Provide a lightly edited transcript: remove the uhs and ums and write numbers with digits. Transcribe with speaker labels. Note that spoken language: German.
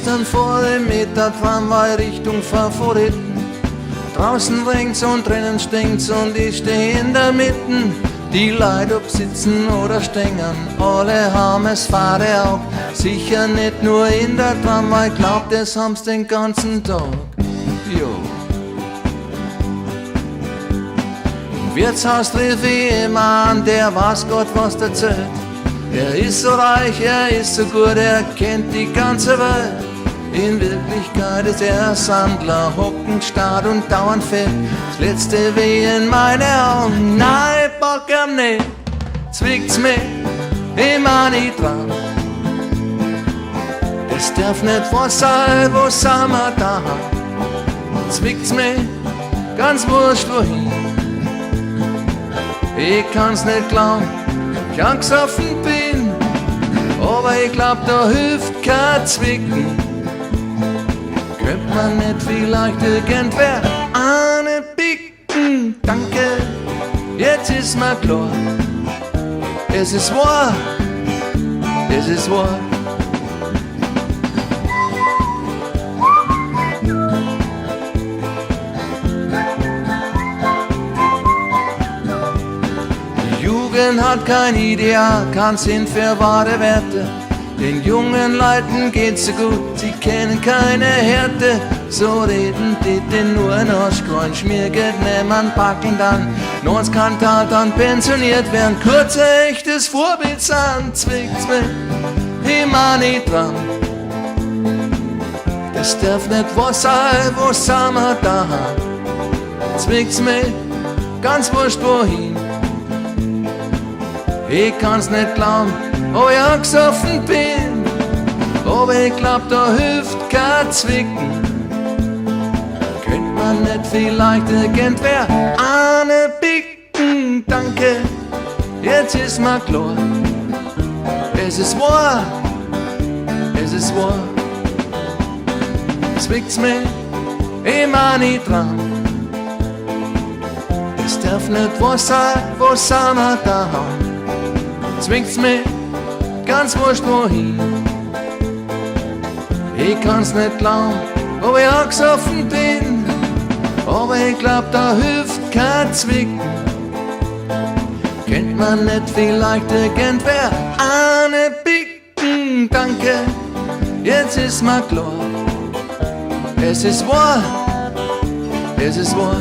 Speaker 1: Gestern vor dem Metatramway Richtung Favoriten. Draußen regnt's und drinnen stinkt's und ich steh in der Mitte. Die Leute ob sitzen oder stängern, alle haben es fade auch. Sicher nicht nur in der Tramway, glaubt es haben's den ganzen Tag. Jo. Im Wirtshaus triff ich immer an, der weiß Gott was erzählt. Er ist so reich, er ist so gut, er kennt die ganze Welt. In Wirklichkeit ist er Sandler, hockend, starr und dauernd fett. Das letzte Weh in meine Augen, nein, Bock am nicht, zwickt's mich immer nicht dran. Es darf nicht wahr sein, wo sind wir da? Zwickt's mich ganz wurscht wohin. Ich kann's nicht glauben, ich angesoffen bin, aber ich glaub, da hilft kein Zwicken. Könnte man nicht vielleicht irgendwer eine picken? Danke, jetzt ist mir klar, es ist wahr, es ist wahr. Die Jugend hat kein Ideal, kein Sinn für wahre Werte. Den jungen Leuten geht's so gut, sie kennen keine Härte. So reden die nur ein Arschkreuz, mir geht niemand packen dann. Nons kann halt dann pensioniert werden, kurz ein echtes Vorbild sein. Zwickt's mich immer nicht dran. Das darf nicht wahr sein, wo sind wir da? Zwickt's mich ganz wurscht wohin. Ich kann's nicht glauben, oh ich angesoffen bin, aber ich glaub, da hilft kein Zwicken. Könnt man nicht vielleicht irgendwer eine picken? Danke, jetzt ist mir klar, es ist wahr, es ist wahr. Zwickt's mich immer nicht dran. Es darf nicht wahr sein, wo sind wir da? Zwickt's mich ganz wurscht wohin. Ich kann's nicht glauben, ob ich angesoffen bin, aber ich glaub, da hilft kein Zwicken. Kennt man nicht vielleicht irgendwer eine picken? Danke, jetzt ist mir klar, es ist wahr, es ist wahr.